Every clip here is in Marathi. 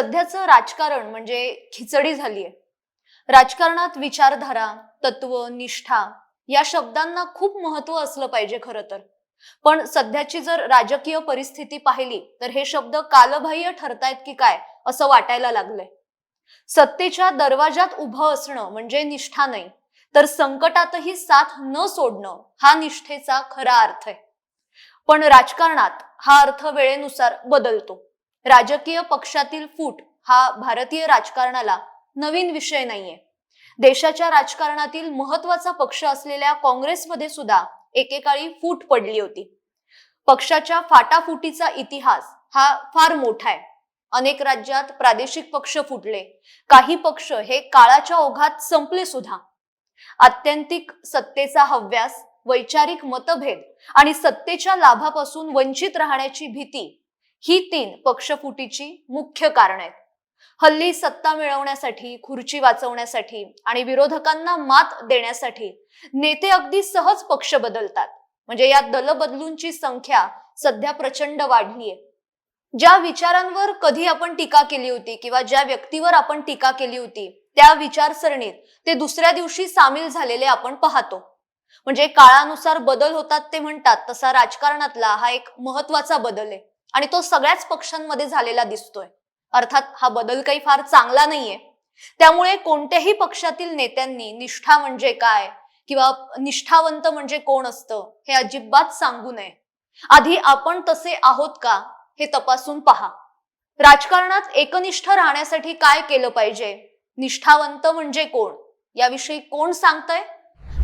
सध्याचं राजकारण म्हणजे खिचडी झालीय। राजकारणात विचारधारा, तत्व, निष्ठा या शब्दांना खूप महत्व असलं पाहिजे खरं तर। पण सध्याची जर राजकीय परिस्थिती पाहिली तर हे शब्द कालबाह्य ठरतायत की काय असं वाटायला लागलंय। सत्तेच्या दरवाजात उभं असणं म्हणजे निष्ठा नाही, तर संकटातही साथ न सोडणं हा निष्ठेचा खरा अर्थ आहे। पण राजकारणात हा अर्थ वेळेनुसार बदलतो। राजकीय पक्षातील फूट हा भारतीय राजकारणाला नवीन विषय नाहीये। देशाच्या राजकारणातील महत्त्वाचा पक्ष असलेल्या काँग्रेसमध्ये सुद्धा एकेकाळी फूट पडली होती। पक्षाच्या फाटाफुटीचा इतिहास हा फार मोठा आहे। अनेक राज्यात प्रादेशिक पक्ष फुटले, काही पक्ष हे काळाच्या ओघात संपले सुद्धा। आत्यंतिक सत्तेचा हव्यास, वैचारिक मतभेद आणि सत्तेच्या लाभापासून वंचित राहण्याची भीती ही तीन पक्षफुटीची मुख्य कारण आहेत। हल्ली सत्ता मिळवण्यासाठी, खुर्ची वाचवण्यासाठी आणि विरोधकांना मात देण्यासाठी नेते अगदी सहज पक्ष बदलतात। म्हणजे या दलबदलूंची संख्या सध्या प्रचंड वाढलीये। ज्या विचारांवर कधी आपण टीका केली होती किंवा ज्या व्यक्तीवर आपण टीका केली होती त्या विचारसरणीत ते दुसऱ्या दिवशी सामील झालेले आपण पाहतो। म्हणजे काळानुसार बदल होतात ते म्हणतात तसा राजकारणातला हा एक महत्त्वाचा बदल आहे आणि तो सगळ्याच पक्षांमध्ये झालेला दिसतोय। अर्थात हा बदल काही फार चांगला नाहीये। त्यामुळे कोणत्याही पक्षातील नेत्यांनी निष्ठा म्हणजे काय किंवा निष्ठावंत म्हणजे कोण असतं हे अजिबात सांगू नये। आधी आपण तसे आहोत का हे तपासून पहा। राजकारणात एकनिष्ठ राहण्यासाठी काय केलं पाहिजे, निष्ठावंत म्हणजे कोण याविषयी कोण सांगतंय,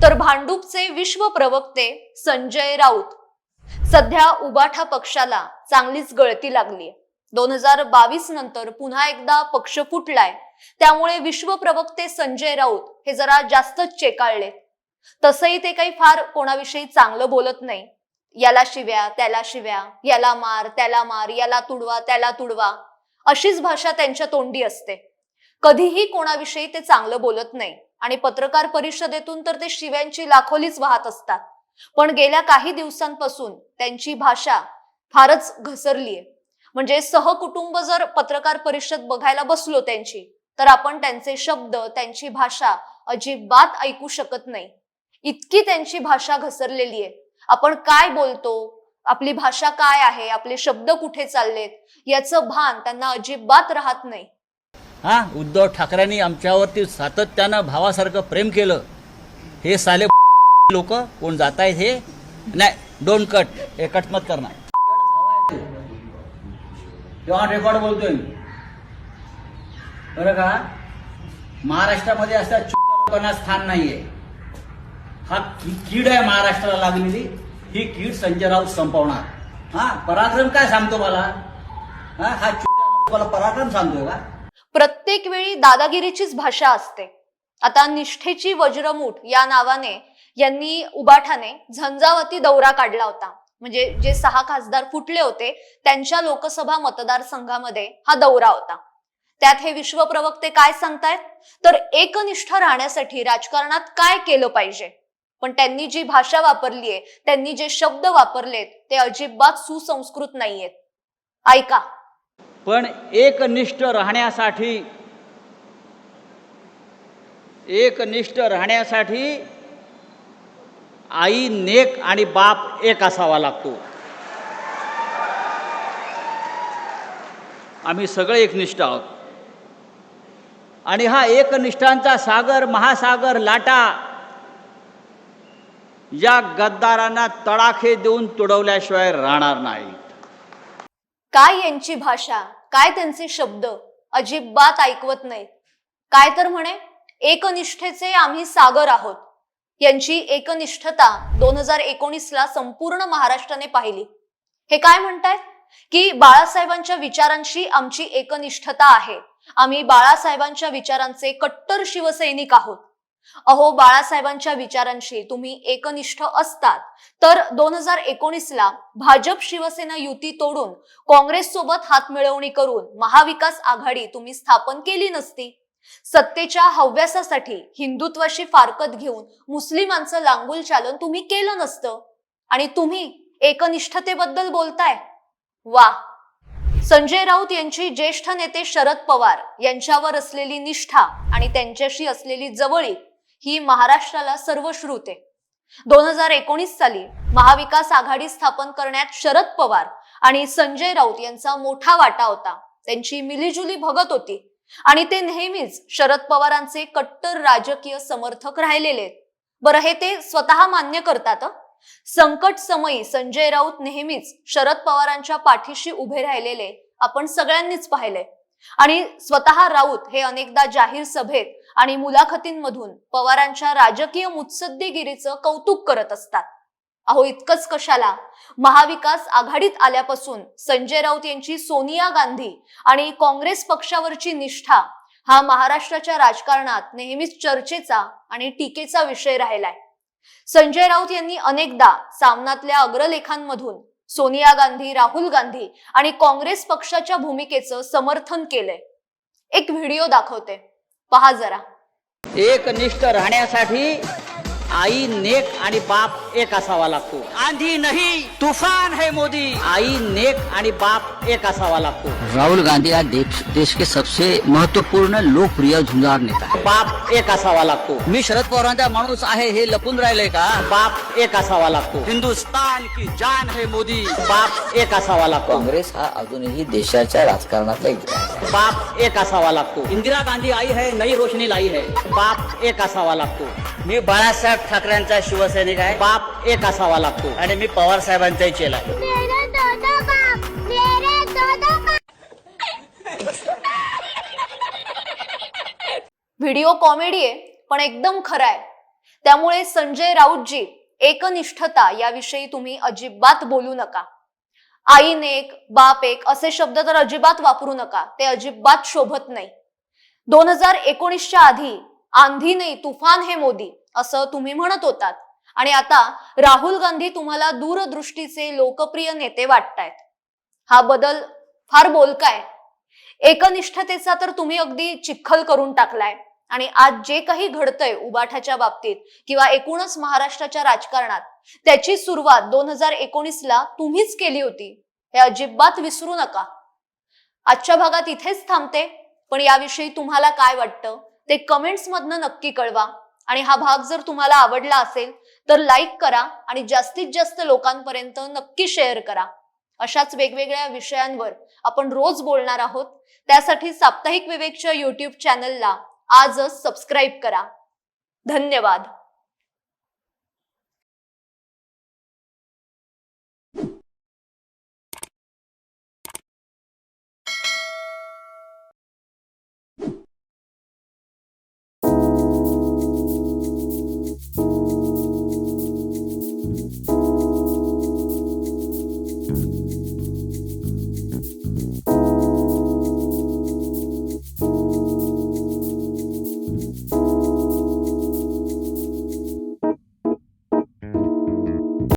तर भांडूपचे विश्व प्रवक्ते संजय राऊत। सध्या उबाठा पक्षाला चांगलीच गळती लागलीय। 2022 नंतर पुन्हा एकदा पक्ष फुटलाय, त्यामुळे विश्व प्रवक्ते संजय राऊत हे जरा जास्तच चेकाळले। तसंही ते काही फार कोणाविषयी चांगलं बोलत नाही। याला शिव्या, त्याला शिव्या, याला मार, त्याला मार, याला तुडवा, त्याला तुडवा अशीच भाषा त्यांच्या तोंडी असते। कधीही कोणाविषयी ते चांगलं बोलत नाही आणि पत्रकार परिषदेतून तर ते शिव्यांची लाखोलीच वाहत असतात। पण गेल्या काही दिवसांपासून त्यांची भाषा फारच घसरलीये। म्हणजे सहकुटुंब जर पत्रकार परिषद बघायला बसलो त्यांची, तर आपण त्यांचे शब्द, त्यांची भाषा अजिबात ऐकू शकत नाही। इतकी त्यांची भाषा घसरलेली आहे। आपण काय बोलतो, आपली भाषा काय आहे, आपले शब्द कुठे चाललेत याचं भान त्यांना अजिबात राहत नाही। उद्धव ठाकरेंनी आमच्यावरती सातत्यानं भावासारखं प्रेम केलं। हे साले लोक कोण जात आहेत हे नाही, डोंट कट, हे कट मत करणार। तेव्हा रेकॉर्ड बोलतोय बरं का। महाराष्ट्रामध्ये असं लोकांना स्थान नाहीये। हा कीड आहे महाराष्ट्राला लागलेली, ही कीड संजय राऊत संपवणार। पराक्रम काय सांगतो मला, हा मला पराक्रम सांगतोय का। प्रत्येक वेळी दादागिरीचीच भाषा असते। आता निष्ठेची वज्रमूठ या नावाने यांनी उबाठाने झंझावती दौरा काढला होता। म्हणजे जे 6 खासदार फुटले होते त्यांच्या लोकसभा मतदारसंघामध्ये हा दौरा होता। त्यात हे विश्व प्रवक्ते काय सांगतायत, तर एकनिष्ठ राहण्यासाठी राजकारणात काय केलं पाहिजे। पण त्यांनी जी भाषा वापरलीये, त्यांनी जे शब्द वापरलेत ते अजिबात सुसंस्कृत नाहीयेत। ऐका। पण एकनिष्ठ राहण्यासाठी आई नेक आणि बाप एक असावा लागतो। आम्ही सगळे एकनिष्ठ आहोत आणि हा एकनिष्ठांचा सागर, महासागर लाटा या गद्दारांना तडाखे देऊन तुडवल्याशिवाय राहणार नाही। काय यांची भाषा, काय त्यांचे शब्द अजिबात ऐकवत नाहीत। काय तर म्हणे एकनिष्ठेचे आम्ही सागर आहोत। यांची एकनिष्ठता 2019 ला संपूर्ण महाराष्ट्राने पाहिली। हे काय म्हणतायत की बाळासाहेबांच्या विचारांशी आमची एकनिष्ठता आहे, आम्ही बाळासाहेबांच्या विचारांचे कट्टर शिवसैनिक आहोत। अहो, बाळासाहेबांच्या विचारांशी तुम्ही एकनिष्ठ असतात तर 2019 ला भाजप शिवसेना युती तोडून काँग्रेस सोबत हातमिळवणी करून महाविकास आघाडी तुम्ही स्थापन केली नसती। सत्तेच्या हव्यासासाठी हिंदुत्वाशी फारकत घेऊन मुस्लिमांचं लांगुल चालन तुम्ही केलं नसतं आणि तुम्ही एकनिष्ठतेबद्दल बोलताय। वा, संजय राऊत यांची ज्येष्ठ नेते शरद पवार यांच्यावर असलेली निष्ठा आणि त्यांच्याशी असलेली जवळीक ही महाराष्ट्राला सर्वश्रुत आहे. 2019 साली महाविकास आघाडी स्थापन करण्यात शरद पवार आणि संजय राऊत यांचा मोठा वाटा होता. त्यांची मिलीजुली भगत होती आणि ते नेहमीच शरद पवारांचे कट्टर राजकीय समर्थक राहिलेले आहेत. बरं, हे ते स्वतः मान्य करतात. संकट समयी संजय राऊत नेहमीच शरद पवारांच्या पाठीशी उभे राहिलेले आपण सगळ्यांनीच पाहिले आणि स्वतः राऊत हे अनेकदा जाहीर सभेत आणि मुलाखतींमधून पवारांच्या राजकीय मुत्सद्देगिरीचं कौतुक करत असतात. अहो, इतकंच कशाला, महाविकास आघाडीत आल्यापासून संजय राऊत यांची सोनिया गांधी आणि काँग्रेस पक्षावरची निष्ठा हा महाराष्ट्राच्या राजकारणात नेहमीच चर्चेचा आणि टीकेचा विषय राहिलाय. संजय राऊत यांनी अनेकदा सामनातल्या अग्रलेखांमधून सोनिया गांधी, राहुल गांधी आणि काँग्रेस पक्षाच्या भूमिकेचं समर्थन केलंय. एक व्हिडिओ दाखवते, पहा जरा. एकनिष्ठ राहण्यासाठी आई नेक आणि बाप एक असावा लागतो. आंधी नाही तूफान है मोदी. आई नेक आणि बाप एक असावा लागतो. राहुल गांधी आज देश के सबसे महत्वपूर्ण लोकप्रिय झुंजार नेता है. बाप एक असावा लागतो. मी शरद पवारांचा माणूस आहे हे लपून राहिलंय का? बाप एक असावा लागतो. हिंदुस्तान की जान है मोदी. बाप एक असावा लागतो. काँग्रेस हा अजूनही देशाच्या राजकारणातला एक भाग आहे. बाप एक असावा लागतो. इंदिरा गांधी आई है, नई रोशनी लाई है. बाप एक असावा लागतो. मी बाळासाहेब ठाकरेंचा शिवसैनिक आहे. बाप एक असावा लागतो. आणि मी पवार साहेबांचाही चेला आहे. व्हिडिओ कॉमेडी आहे पण एकदम खरा आहे. त्यामुळे संजय राऊतजी, एकनिष्ठता याविषयी तुम्ही अजिबात बोलू नका. आई नेक, बाप एक असे शब्द तर अजिबात वापरू नका, ते अजिबात शोभत नाही. 2019च्या आधी आंधी नाही तुफान हे मोदी असं तुम्ही म्हणत होतात आणि आता राहुल गांधी तुम्हाला दूरदृष्टीचे लोकप्रिय नेते वाटतायत. हा बदल फार बोलकाय. एकनिष्ठतेचा तर तुम्ही अगदी चिखल करून टाकलाय आणि आज जे काही घडतंय उबाठाच्या बाबतीत किंवा एकूणच महाराष्ट्राच्या राजकारणात, त्याची सुरुवात 2019ला तुम्हीच केली होती, हे अजिबात विसरू नका. आजच्या भागात इथेच थांबते, पण याविषयी तुम्हाला काय वाटतं ते कमेंट्स मधनं नक्की कळवा. आणि हा भाग जर तुम्हाला आवडला असेल तर लाईक करा आणि जास्तीत जास्त लोकांपर्यंत नक्की शेअर करा. अशाच वेगवेगळ्या विषयांवर आपण रोज बोलणार आहोत. त्यासाठी साप्ताहिक विवेकच्या YouTube चॅनलला आजच सबस्क्राईब करा. धन्यवाद.